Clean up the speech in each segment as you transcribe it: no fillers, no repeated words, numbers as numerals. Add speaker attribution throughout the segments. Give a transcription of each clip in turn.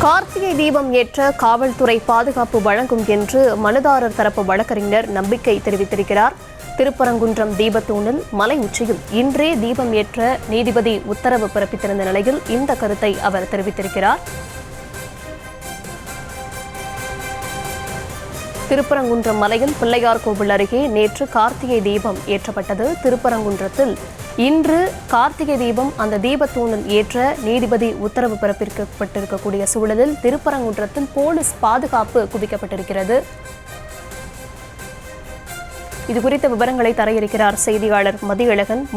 Speaker 1: கார்த்திகை தீபம் ஏற்ற காவல்துறை பாதுகாப்பு வழங்கும் என்று மனுதாரர் தரப்பு வழக்கறிஞர் நம்பிக்கை தெரிவித்திருக்கிறார். திருப்பரங்குன்றம் தீபத்தூணில் மலை உச்சியில் இன்றே தீபம் ஏற்ற நீதிபதி உத்தரவு பிறப்பித்திருந்த நிலையில் இந்த கருத்தை அவர் தெரிவித்திருக்கிறார். திருப்பரங்குன்றம் மலையில் பிள்ளையார் கோவில் அருகே நேற்று கார்த்திகை தீபம் ஏற்றப்பட்டது. திருப்பரங்குன்றத்தில் இன்று கார்த்திகை தீபம் அந்த தீபத்தூணில் ஏற்ற நீதிபதி உத்தரவு பிறப்பிக்கப்பட்டிருக்கக்கூடிய சூழலில் திருப்பரங்குன்றத்தில் போலீஸ் பாதுகாப்பு குவிக்கப்பட்டிருக்கிறது. இதுகுறித்த விவரங்களை தர இருக்கிறார் செய்தியாளர்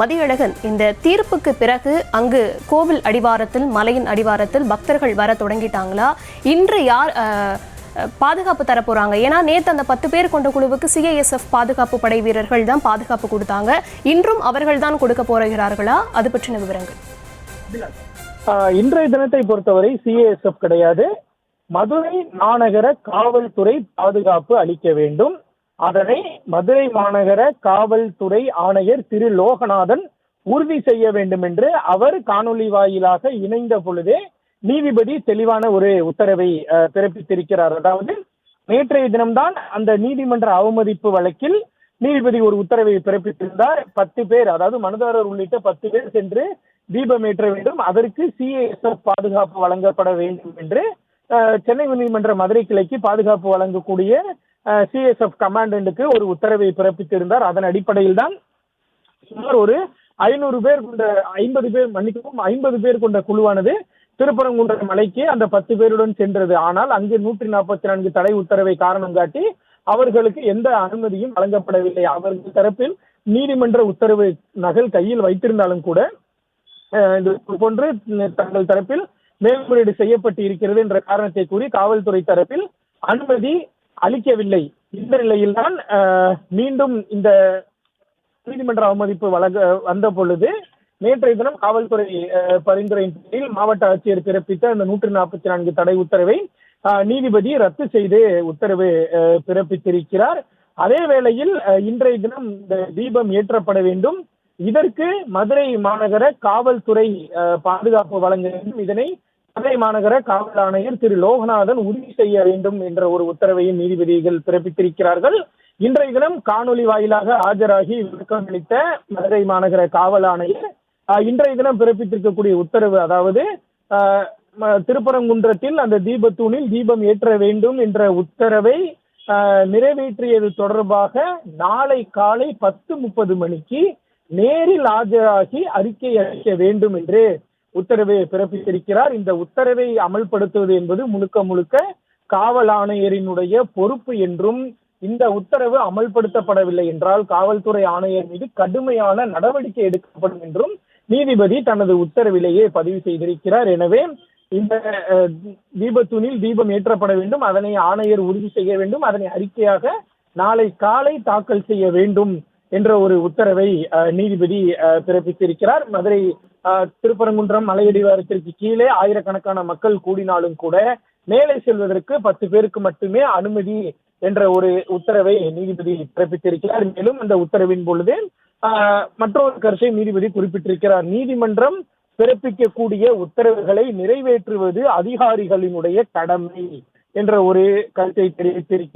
Speaker 1: மதியழகன். இந்த தீர்ப்புக்கு பிறகு அங்கு கோவில் அடிவாரத்தில், மலையின் அடிவாரத்தில் பக்தர்கள் வர தொடங்கிட்டாங்களா? இன்று யார் பாதுகாப்பு தரப்போறாங்க? ஏன்னா நேற்று அந்த 10 பேர் கொண்ட குழுவுக்கு சிஐஎஸ்எஃப் பாதுகாப்பு படை வீரர்கள் தான் பாதுகாப்பு கொடுத்தாங்க. இன்றும் அவர்கள் தான் கொடுக்க போகிறார்களா? அது பற்றின விவரங்கள்.
Speaker 2: இன்றைய தினத்தை பொறுத்தவரை சிஐஎஸ்எஃப் கிடையாது. மதுரை மாநகர காவல்துறை பாதுகாப்பு அளிக்க வேண்டும். அதனை மதுரை மாநகர காவல்துறை ஆணையர் திரு லோகநாதன் உறுதி செய்ய வேண்டும் என்று அவர் காணொலி வாயிலாக இணைந்த பொழுதே நீதிபதி தெளிவான ஒரு உத்தரவை பிறப்பித்திருக்கிறார். அதாவது நேற்றைய தினம்தான் அந்த நீதிமன்ற அவமதிப்பு வழக்கில் நீதிபதி ஒரு உத்தரவை பிறப்பித்திருந்தார். 10 பேர், அதாவது மனுதாரர் உள்ளிட்ட 10 பேர் சென்று தீபம் ஏற்ற வேண்டும், அதற்கு சிஐஎஸ்எஃப் பாதுகாப்பு வழங்கப்பட வேண்டும் என்று சென்னை உயர்நீதிமன்ற மதுரை கிளைக்கு பாதுகாப்பு வழங்கக்கூடிய சிஎஸ்எஃப் கமாண்டன்ட்டுக்கு ஒரு உத்தரவை பிறப்பித்திருந்தார். அதன் அடிப்படையில் தான் சுமார் ஒரு 500 பேர் கொண்ட 50 பேர் கொண்ட குழுவானது திருப்பரங்குன்றம் மலைக்கு அந்த 10 பேருடன் சென்றது. ஆனால் அங்கு 144 தடை உத்தரவை காரணம் காட்டி அவர்களுக்கு எந்த அனுமதியும் வழங்கப்படவில்லை. அவர்கள் தரப்பில் நீதிமன்ற உத்தரவு நகல் கையில் வைத்திருந்தாலும் கூட போன்று தங்கள் தரப்பில் மேல்முறையீடு செய்யப்பட்டு இருக்கிறது என்ற காரணத்தை கூறி காவல்துறை தரப்பில் அனுமதி அளிக்கவில்லை. இந்த நிலையில்தான் மீண்டும் இந்த நீதிமன்ற அவமதிப்பு வந்த பொழுது நேற்றைய தினம் காவல்துறை பரிந்துரையின் பேரில் மாவட்ட ஆட்சியர் பிறப்பித்த அந்த 144 தடை உத்தரவை நீதிபதி ரத்து செய்து உத்தரவு பிறப்பித்திருக்கிறார். அதே வேளையில் இன்றைய தினம் இந்த தீபம் ஏற்றப்பட வேண்டும். இதற்கு மதுரை மாநகர காவல்துறை பாதுகாப்பு வழங்க வேண்டும். இதனை மதுரை மாநகர காவல் ஆணையர் திரு லோகநாதன் உறுதி செய்ய வேண்டும் என்ற ஒரு உத்தரவையும் நீதிபதிகள் பிறப்பித்திருக்கிறார்கள். இன்றைய தினம் காணொலி வாயிலாக ஆஜராகி விளக்கம் அளித்த மதுரை மாநகர காவல் ஆணையர் இன்றைய தினம் பிறப்பித்திருக்கக்கூடிய உத்தரவு, அதாவது திருப்பரங்குன்றத்தில் அந்த தீபத்தூணில் தீபம் ஏற்ற வேண்டும் என்ற உத்தரவை நிறைவேற்றியது தொடர்பாக நாளை காலை 10:30 மணிக்கு நேரில் ஆஜராகி அறிக்கை அளிக்க வேண்டும் என்று உத்தரவை பிறப்பித்திருக்கிறார். இந்த உத்தரவை அமல்படுத்துவது என்பது முழுக்க காவல் ஆணையரினுடைய பொறுப்பு என்றும், இந்த உத்தரவு அமல்படுத்தப்படவில்லை என்றால் காவல்துறை ஆணையர் மீது கடுமையான நடவடிக்கை எடுக்கப்படும் என்றும் நீதிபதி தனது உத்தரவிலேயே பதிவு செய்திருக்கிறார். எனவே இந்த தீபத்தூணில் தீபம் ஏற்றப்பட வேண்டும், அதனை ஆணையர் உறுதி செய்ய வேண்டும், அதனை அறிக்கையாக நாளை காலை தாக்கல் செய்ய வேண்டும் என்ற ஒரு உத்தரவை நீதிபதி பிறப்பித்திருக்கிறார். மதுரை திருப்பரங்குன்றம் மலையடிவாரத்திற்கு கீழே ஆயிரக்கணக்கான மக்கள் கூடினாலும் கூட மேலே செல்வதற்கு 10 பேருக்கு மட்டுமே அனுமதி என்ற ஒரு உத்தரவை நீதிபதி பிறப்பித்திருக்கிறார். மேலும் அந்த உத்தரவின் பொழுது மற்றொரு கருத்தை நீதிபதி குறிப்பிட்டிருக்கிறார். நீதிமன்றம் பிறப்பிக்கக்கூடிய உத்தரவுகளை நிறைவேற்றுவது அதிகாரிகளினுடைய கடமை என்ற ஒரு கருத்தை தெரிவித்திருக்கிறார்.